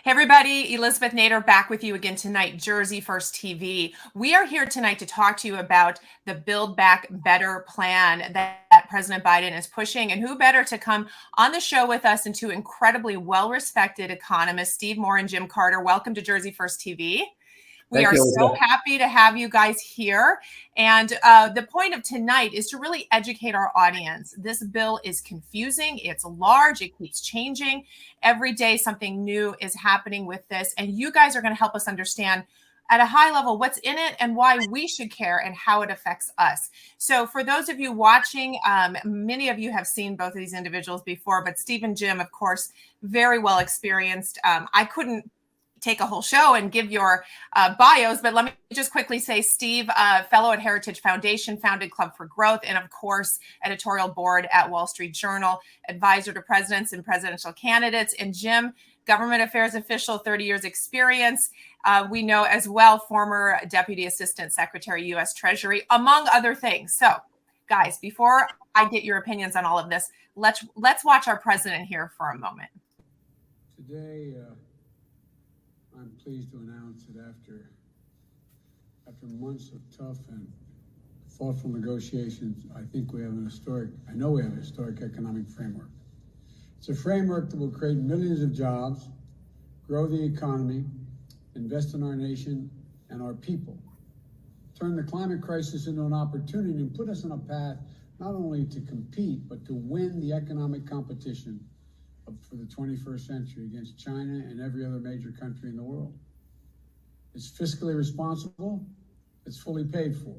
Hey everybody, Elizabeth Nader back with you again tonight, Jersey First TV. We are here tonight to talk to you about the Build Back Better plan that President Biden is pushing, and who better to come on the show with us than two incredibly well-respected economists, Steve Moore and Jim Carter. Welcome to Jersey First TV. We are so happy to have you guys here. And the point of tonight is to really educate our audience. This bill is confusing. It's large. It keeps changing. Every day, something new is happening with this. And you guys are going to help us understand at a high level what's in it and why we should care and how it affects us. So for those of you watching, many of you have seen both of these individuals before, but Steve and Jim, of course, very well experienced. I couldn't take a whole show and give your bios, but let me just quickly say Steve, fellow at Heritage Foundation, founded Club for Growth, and of course, editorial board at Wall Street Journal, advisor to presidents and presidential candidates, and Jim, government affairs official, 30 years experience. We know as well, former Deputy Assistant Secretary, U.S. Treasury, among other things. So guys, before I get your opinions on all of this, let's watch our president here for a moment. Today, I'm pleased to announce that after months of tough and thoughtful negotiations, I think we have I know we have a historic economic framework. It's a framework that will create millions of jobs, grow the economy, invest in our nation and our people, turn the climate crisis into an opportunity and put us on a path not only to compete, but to win the economic competition for the 21st century against China and every other major country in the world. It's fiscally responsible. It's fully paid for.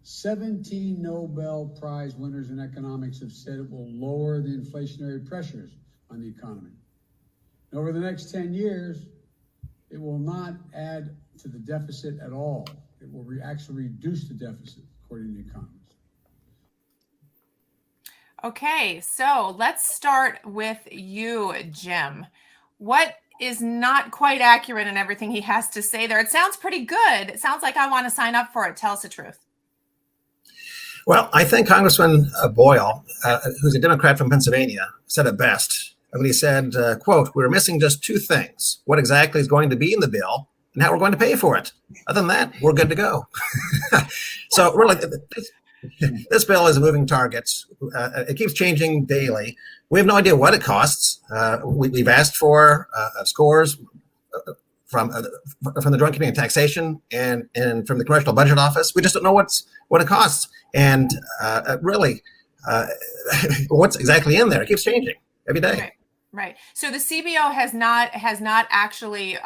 17 Nobel Prize winners in economics have said it will lower the inflationary pressures on the economy. And over the next 10 years, it will not add to the deficit at all. It will actually reduce the deficit, according to economists. Okay, so let's start with you, Jim. What is not quite accurate in everything he has to say there? It sounds pretty good. It sounds like I want to sign up for it. Tell us the truth. Well, I think Congressman Boyle, who's a Democrat from Pennsylvania, said it best when he said, quote, "We're missing just two things, what exactly is going to be in the bill and how we're going to pay for it. Other than that, we're good to go." So really, this bill is a moving target. It keeps changing daily. We have no idea what it costs. We've asked for scores from the Joint Committee on Taxation and from the Congressional Budget Office. We just don't know what it costs, and really, what's exactly in there. It keeps changing every day. Right. So the CBO has not actually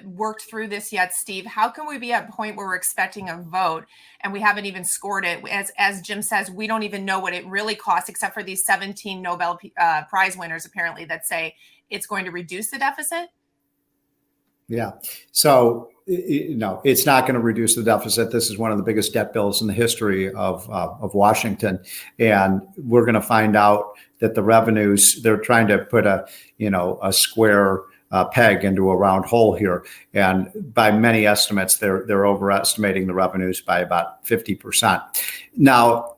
worked through this yet, Steve. How can we be at a point where we're expecting a vote and we haven't even scored it? As Jim says, we don't even know what it really costs, except for these 17 Nobel Prize winners, apparently, that say it's going to reduce the deficit. Yeah. So, it's not going to reduce the deficit. This is one of the biggest debt bills in the history of Washington. And we're going to find out that the revenues, they're trying to put a square peg into a round hole here. And by many estimates, they're overestimating the revenues by about 50%. Now,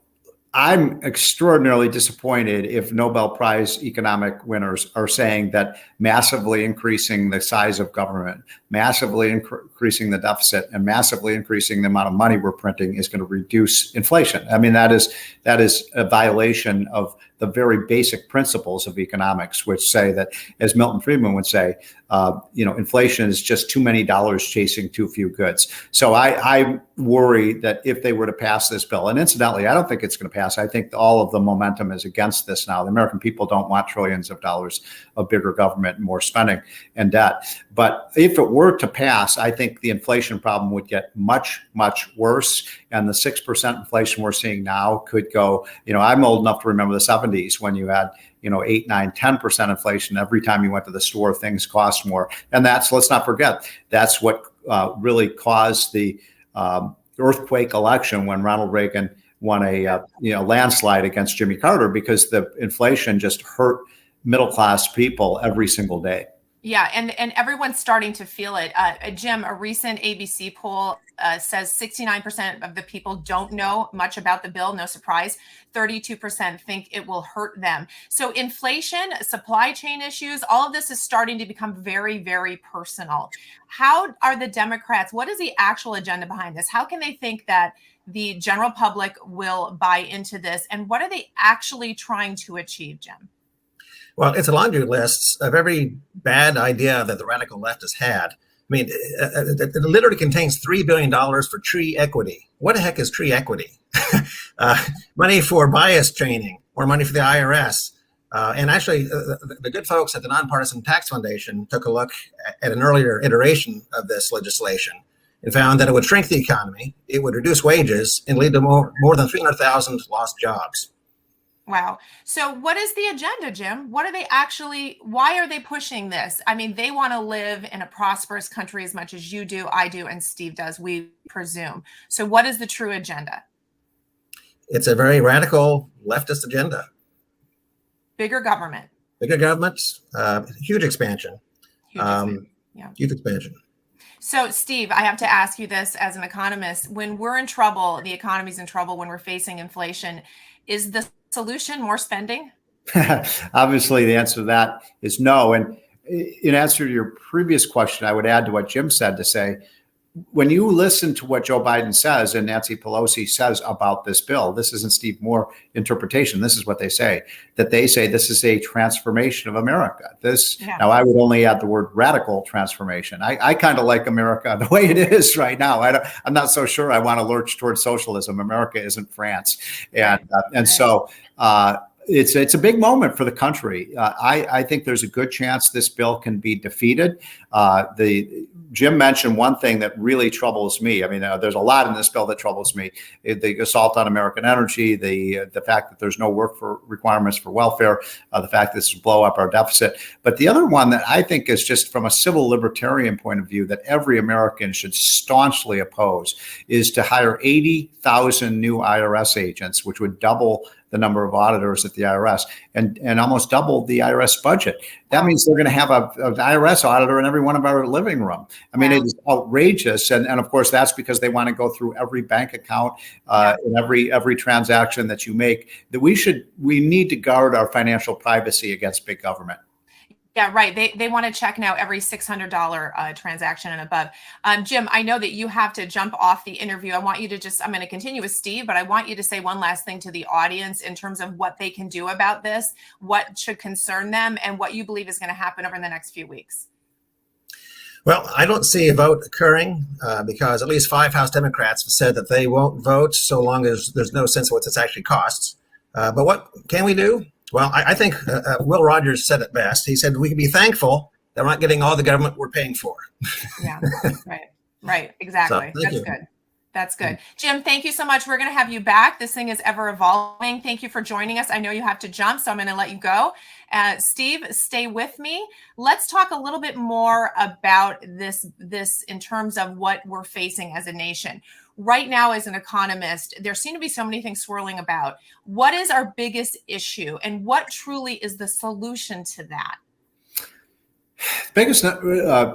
I'm extraordinarily disappointed if Nobel Prize economic winners are saying that massively increasing the size of government, massively increasing the deficit, and massively increasing the amount of money we're printing is going to reduce inflation. I mean, that is a violation of the very basic principles of economics, which say that, as Milton Friedman would say, inflation is just too many dollars chasing too few goods. So I worry that if they were to pass this bill, and incidentally, I don't think it's going to pass. I think all of the momentum is against this now. The American people don't want trillions of dollars of bigger government and more spending and debt. But if it were to pass, I think the inflation problem would get much, much worse. And the 6% inflation we're seeing now could go, I'm old enough to remember the 70s when you had 8, 9, 10% inflation. Every time you went to the store, things cost more. And let's not forget, that's what really caused the earthquake election when Ronald Reagan won a landslide against Jimmy Carter, because the inflation just hurt middle class people every single day. Yeah, and everyone's starting to feel it. Jim, a recent ABC poll says 69% of the people don't know much about the bill. No surprise. 32% think it will hurt them. So inflation, supply chain issues, all of this is starting to become very, very personal. How are the Democrats? What is the actual agenda behind this? How can they think that the general public will buy into this? And what are they actually trying to achieve, Jim? Well, it's a laundry list of every bad idea that the radical left has had. I mean, it literally contains $3 billion for tree equity. What the heck is tree equity? Money for bias training, or money for the IRS. And actually, the good folks at the Nonpartisan Tax Foundation took a look at an earlier iteration of this legislation and found that it would shrink the economy, it would reduce wages, and lead to more than 300,000 lost jobs. Wow. So what is the agenda, Jim? What are they actually, why are they pushing this? I mean, they want to live in a prosperous country as much as you do, I do, and Steve does, we presume. So what is the true agenda? It's a very radical leftist agenda. Bigger government. Bigger government, huge expansion. Huge expansion. So, Steve, I have to ask you this as an economist. When we're in trouble, the economy's in trouble, when we're facing inflation, is the solution more spending? Obviously, the answer to that is no. And in answer to your previous question, I would add to what Jim said to say, when you listen to what Joe Biden says and Nancy Pelosi says about this bill, this isn't Steve Moore interpretation. This is what they say, that they say this is a transformation of America. Now, I would only add the word radical transformation. I kind of like America the way it is right now. I'm not so sure I want to lurch towards socialism. America isn't France. So it's a big moment for the country. I think there's a good chance this bill can be defeated. Jim mentioned one thing that really troubles me. I mean, there's a lot in this bill that troubles me. The assault on American energy, the fact that there's no work for requirements for welfare, the fact that this will blow up our deficit. But the other one that I think is just from a civil libertarian point of view that every American should staunchly oppose is to hire 80,000 new IRS agents, which would double the number of auditors at the IRS and almost double the IRS budget. That means they're going to have an IRS auditor in every one of our living room. I mean, it is outrageous. And of course, that's because they want to go through every bank account and every transaction that you make. That we need to guard our financial privacy against big government. Yeah, right. They want to check now every $600 transaction and above. Jim, I know that you have to jump off the interview. I want you to I'm going to continue with Steve, but I want you to say one last thing to the audience in terms of what they can do about this, what should concern them, and what you believe is going to happen over the next few weeks. Well, I don't see a vote occurring because at least 5 House Democrats have said that they won't vote so long as there's no sense of what this actually costs. But what can we do? Well, I think Will Rogers said it best. He said we can be thankful that we're not getting all the government we're paying for. Yeah, right, exactly. So, That's good. That's good. Jim, thank you so much. We're going to have you back. This thing is ever evolving. Thank you for joining us. I know you have to jump, so I'm going to let you go. Steve, stay with me. Let's talk a little bit more about this in terms of what we're facing as a nation. Right now, as an economist, there seem to be so many things swirling about. What is our biggest issue, and what truly is the solution to that? The biggest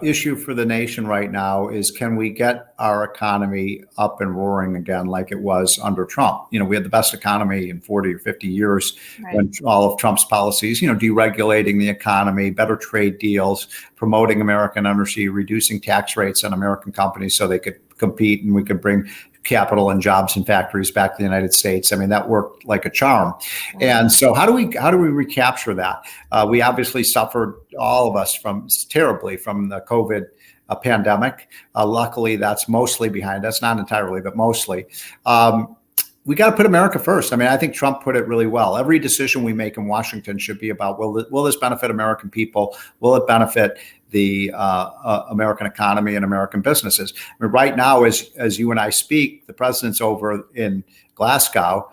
issue for the nation right now is, can we get our economy up and roaring again like it was under Trump? We had the best economy in 40 or 50 years when all of Trump's policies, deregulating the economy, better trade deals, promoting American energy, reducing tax rates on American companies so they could compete and we could bring capital and jobs and factories back to the United States. I mean, that worked like a charm. And so how do we recapture that? We obviously suffered, all of us, terribly from the COVID pandemic. Luckily, that's mostly behind us, not entirely, but mostly. We got to put America first. I mean, I think Trump put it really well. Every decision we make in Washington should be about, will this benefit American people? Will it benefit the American economy and American businesses? I mean, right now, as you and I speak, the president's over in Glasgow,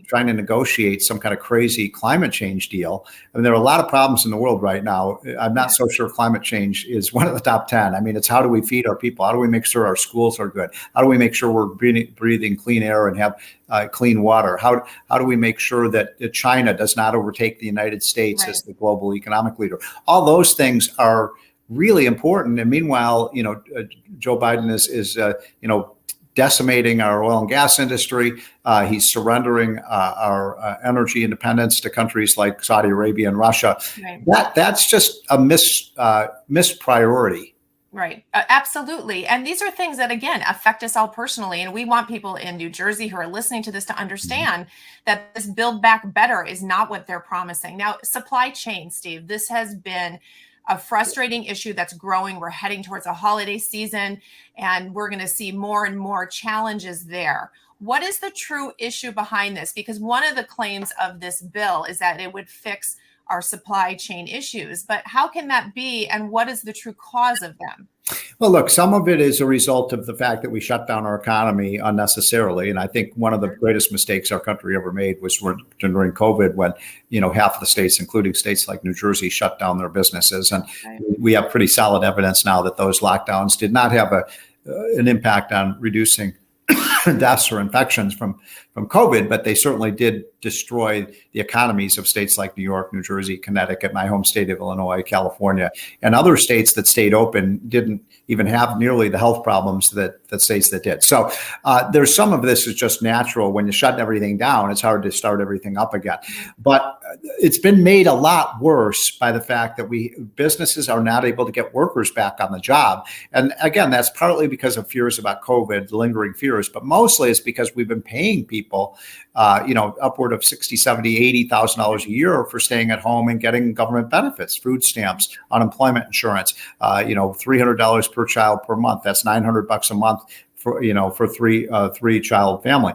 trying to negotiate some kind of crazy climate change deal. I mean, there are a lot of problems in the world right now. I'm not so sure climate change is one of the top 10. I mean, it's how do we feed our people? How do we make sure our schools are good? How do we make sure we're breathing clean air and have clean water? How do we make sure that China does not overtake the United States as the global economic leader? All those things are really important. And meanwhile, Joe Biden is decimating our oil and gas industry. He's surrendering our energy independence to countries like Saudi Arabia and Russia. Right. That's just a missed priority. Right. Absolutely. And these are things that, again, affect us all personally. And we want people in New Jersey who are listening to this to understand that this Build Back Better is not what they're promising. Now, supply chain, Steve, this has been a frustrating issue that's growing. We're heading towards a holiday season, and we're going to see more and more challenges there. What is the true issue behind this? Because one of the claims of this bill is that it would fix our supply chain issues. But how can that be? And what is the true cause of them? Well, look, some of it is a result of the fact that we shut down our economy unnecessarily. And I think one of the greatest mistakes our country ever made was during COVID, when, half of the states, including states like New Jersey, shut down their businesses. And we have pretty solid evidence now that those lockdowns did not have an impact on reducing deaths or infections from COVID, but they certainly did destroy the economies of states like New York, New Jersey, Connecticut, my home state of Illinois, California, and other states that stayed open didn't even have nearly the health problems that states that did. So there's some of this is just natural. When you shut everything down, it's hard to start everything up again. But it's been made a lot worse by the fact that businesses are not able to get workers back on the job. And again, that's partly because of fears about COVID, lingering fears, but mostly it's because we've been paying people, upward of $60,000, $70,000, $80,000 a year for staying at home and getting government benefits, food stamps, unemployment insurance, $300 per child per month. That's $900 a month for three child family.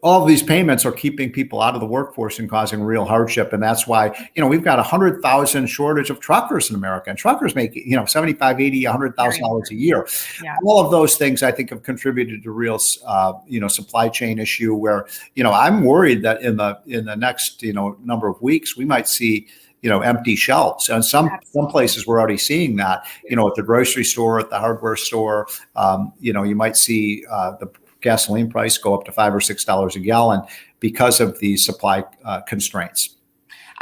All of these payments are keeping people out of the workforce and causing real hardship. And that's why, we've got 100,000 shortage of truckers in America, and truckers make, $75,000, $80,000, $100,000 a year. Yeah. All of those things, I think, have contributed to real, supply chain issue where, I'm worried that in the next, number of weeks, we might see, empty shelves. And some places we're already seeing that, at the grocery store, at the hardware store, you might see the gasoline price go up to $5 or $6 a gallon because of the supply constraints.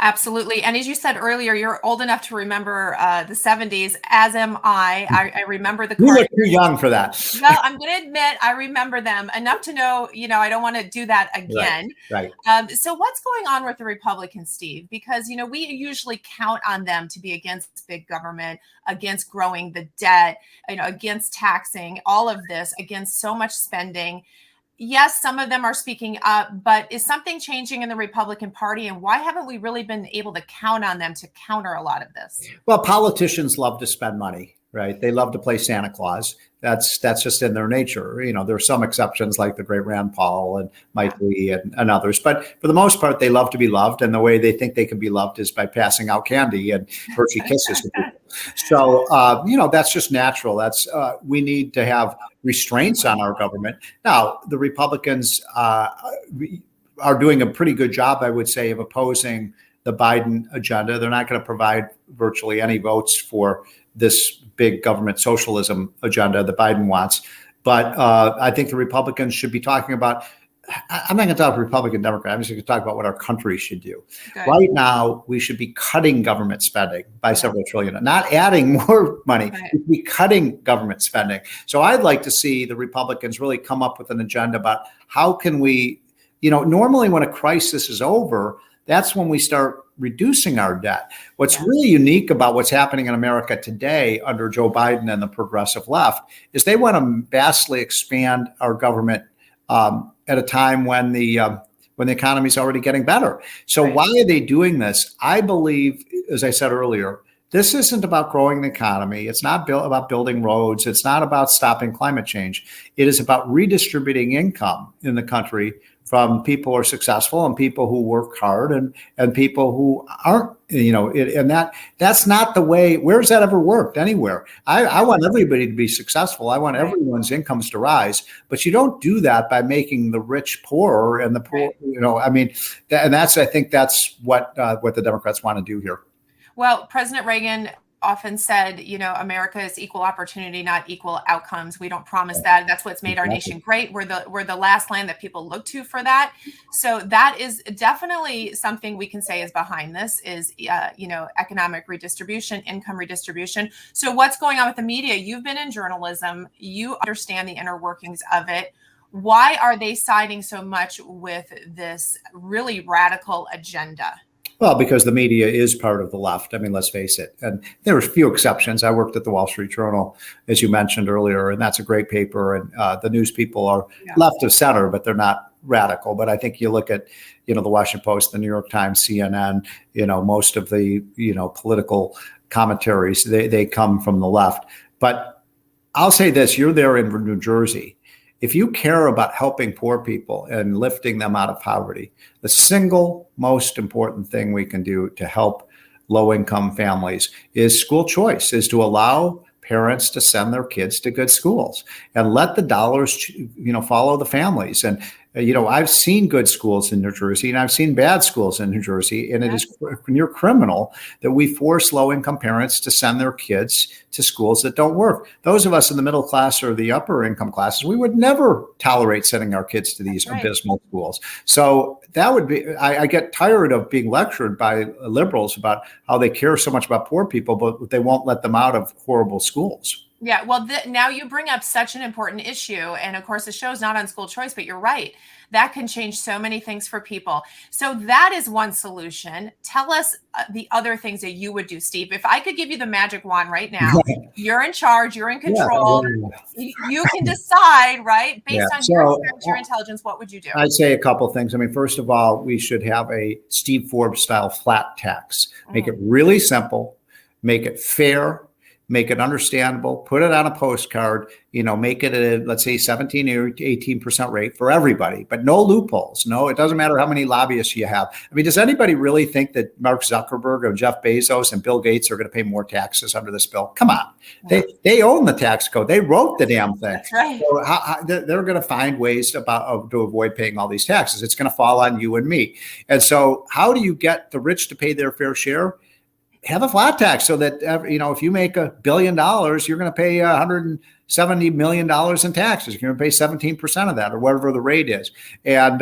Absolutely. And as you said earlier, you're old enough to remember the 70s, as am I. I remember the You look too young for that. Well, I'm going to admit I remember them enough to know, I don't want to do that again. Right. So what's going on with the Republicans, Steve? Because, we usually count on them to be against big government, against growing the debt, against taxing, all of this, against so much spending. Yes, some of them are speaking up, but is something changing in the Republican Party? And why haven't we really been able to count on them to counter a lot of this? Well, politicians love to spend money, right? They love to play Santa Claus. That's just in their nature. There are some exceptions like the great Rand Paul and Mike Lee and others. But for the most part, they love to be loved. And the way they think they can be loved is by passing out candy and Hershey Kisses to people. So, that's just natural. We need to have restraints on our government. Now, the Republicans are doing a pretty good job, I would say, of opposing the Biden agenda. They're not going to provide virtually any votes for this big government socialism agenda that Biden wants. But I think the Republicans should be talking about, I'm not going to talk Republican, Democrat. I'm just going to talk about what our country should do. Okay. Right now, we should be cutting government spending by several trillion, not adding more money. Right. We should be cutting government spending. So I'd like to see the Republicans really come up with an agenda about how can we, normally when a crisis is over, that's when we start reducing our debt. What's really unique about what's happening in America today under Joe Biden and the progressive left is they want to vastly expand our government at a time when the economy is already getting better. So why are they doing this? I believe, as I said earlier, this isn't about growing the economy. It's not about building roads. It's not about stopping climate change. It is about redistributing income in the country from people who are successful and people who work hard and people who aren't, and that's not the way. Where's that ever worked anywhere? I want everybody to be successful. I want everyone's incomes to rise, but you don't do that by making the rich poorer and the poor, I think that's what the Democrats want to do here. Well, President Reagan often said, America is equal opportunity, not equal outcomes. We don't promise that. That's what's made our nation great. We're the last land that people look to for that. So that is definitely something we can say is behind this is, economic redistribution, income redistribution. So what's going on with the media? You've been in journalism. You understand the inner workings of it. Why are they siding so much with this really radical agenda? Well, because the media is part of the left. I mean, let's face it. And there are a few exceptions. I worked at the Wall Street Journal, as you mentioned earlier, and that's a great paper. And the news people are left of center, but they're not radical. But I think you look at, the Washington Post, the New York Times, CNN, most of the, political commentaries, they come from the left. But I'll say this, you're there in New Jersey. If you care about helping poor people and lifting them out of poverty, the single most important thing we can do to help low-income families is school choice, is to allow parents to send their kids to good schools and let the dollars, follow the families. And, I've seen good schools in New Jersey and I've seen bad schools in New Jersey. And it is near criminal that we force low-income parents to send their kids to schools that don't work. Those of us in the middle class or the upper income classes, we would never tolerate sending our kids to these abysmal schools. So that would be, I get tired of being lectured by liberals about how they care so much about poor people, but they won't let them out of horrible schools. Yeah, well, now you bring up such an important issue. And of course, the show's not on school choice, but you're right. That can change so many things for people. So that is one solution. Tell us the other things that you would do, Steve. If I could give you the magic wand right now, you're in charge, you're in control. You can decide, right? Based on your experience, your intelligence, what would you do? I'd say a couple of things. I mean, first of all, we should have a Steve Forbes style flat tax. Make it really simple, make it fair, make it understandable, put it on a postcard, make it a, let's say 17 or 18% rate for everybody, but no loopholes. No, it doesn't matter how many lobbyists you have. I mean, does anybody really think that Mark Zuckerberg or Jeff Bezos and Bill Gates are going to pay more taxes under this bill? Come on. They own the tax code. They wrote the damn thing. That's right. So they're going to find ways to avoid paying all these taxes. It's going to fall on you and me. And so how do you get the rich to pay their fair share? Have a flat tax so that, if you make $1 billion, you're going to pay $170 million in taxes. You're going to pay 17% of that or whatever the rate is. And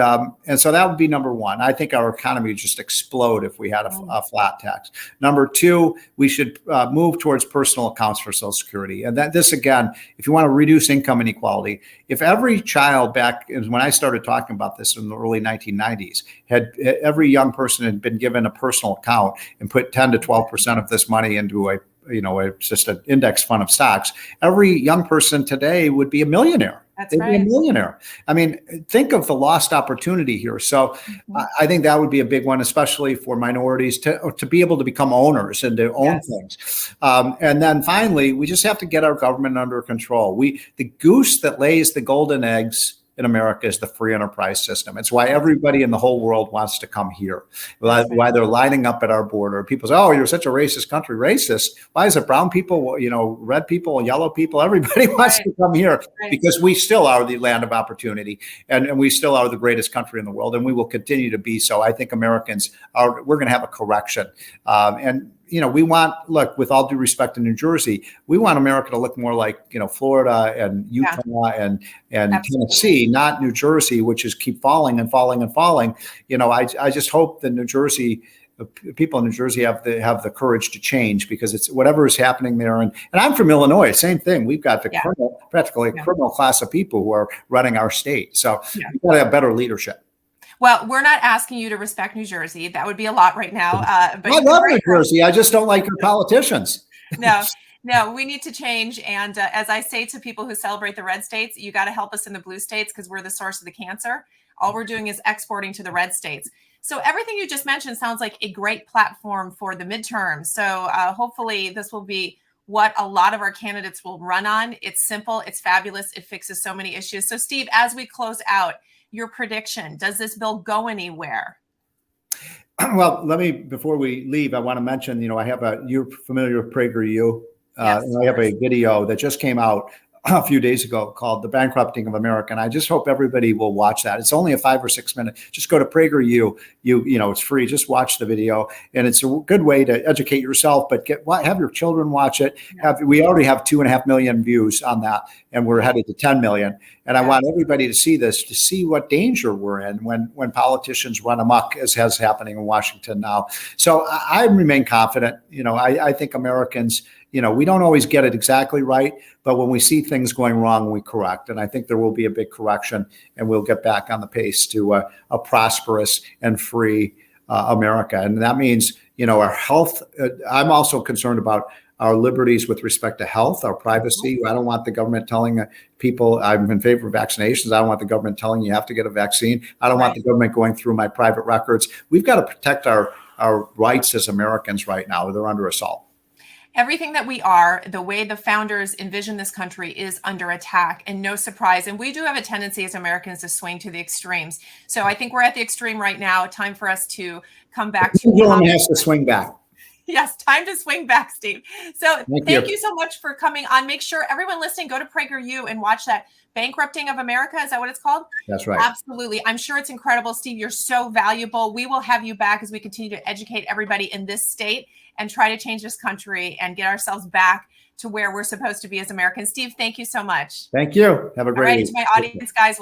so that would be number one. I think our economy would just explode if we had a flat tax. Number two, we should move towards personal accounts for Social Security. And this, again, if you want to reduce income inequality, if every child back when I started talking about this in the early 1990s, every young person had been given a personal account and put 10 to 12% of this money into just an index fund of stocks, every young person today would be a millionaire. They'd be a millionaire. I mean, think of the lost opportunity here. So I think that would be a big one, especially for minorities to be able to become owners and to own things. And then finally, we just have to get our government under control. The goose that lays the golden eggs in America is the free enterprise system. It's why everybody in the whole world wants to come here, why they're lining up at our border. People say, oh, you're such a racist country. Racist? Why is it brown people, red people, yellow people? Everybody wants to come here because we still are the land of opportunity and we still are the greatest country in the world and we will continue to be so. I think Americans we're going to have a correction. We want, with all due respect to New Jersey, we want America to look more like, Florida and Utah and Tennessee, not New Jersey, which is keep falling and falling and falling. I just hope the people in New Jersey have the courage to change because it's whatever is happening there. And I'm from Illinois, same thing. We've got practically a criminal class of people who are running our state. So we've got to have better leadership. Well, we're not asking you to respect New Jersey. That would be a lot right now. But I love New Jersey. I just don't like your politicians. No, we need to change. And as I say to people who celebrate the red states, you got to help us in the blue states because we're the source of the cancer. All we're doing is exporting to the red states. So everything you just mentioned sounds like a great platform for the midterm. So hopefully this will be what a lot of our candidates will run on. It's simple. It's fabulous. It fixes so many issues. So Steve, as we close out, your prediction? Does this bill go anywhere? Well, before we leave, I want to mention, you're familiar with PragerU? Yes, and I have a video that just came out a few days ago called "The Bankrupting of America." And I just hope everybody will watch that. It's only a 5 or 6 minute. Just go to PragerU. It's free. Just watch the video, and it's a good way to educate yourself. But have your children watch it. We already have 2.5 million views on that, and we're headed to 10 million. And I want everybody to see this, to see what danger we're in when politicians run amok, as has happening in Washington now. So I remain confident. I think Americans, we don't always get it exactly right, but when we see things going wrong, we correct. And I think there will be a big correction, and we'll get back on the pace to a prosperous and free America. And that means, our health. I'm also concerned about our liberties with respect to health, our privacy. I don't want the government telling people I'm in favor of vaccinations. I don't want the government telling you have to get a vaccine. I don't want the government going through my private records. We've got to protect our rights as Americans right now. They're under assault. Everything that we are, the way the founders envisioned this country, is under attack, and no surprise. And we do have a tendency as Americans to swing to the extremes. So I think we're at the extreme right now. Time for us to come back to. Everyone has to swing back. Yes, time to swing back, Steve. So thank you so much for coming on. Make sure everyone listening, go to PragerU and watch that Bankrupting of America. Is that what it's called? That's right. Absolutely. I'm sure it's incredible. Steve, you're so valuable. We will have you back as we continue to educate everybody in this state and try to change this country and get ourselves back to where we're supposed to be as Americans. Steve, thank you so much. Thank you. Have a great evening. To my audience, guys.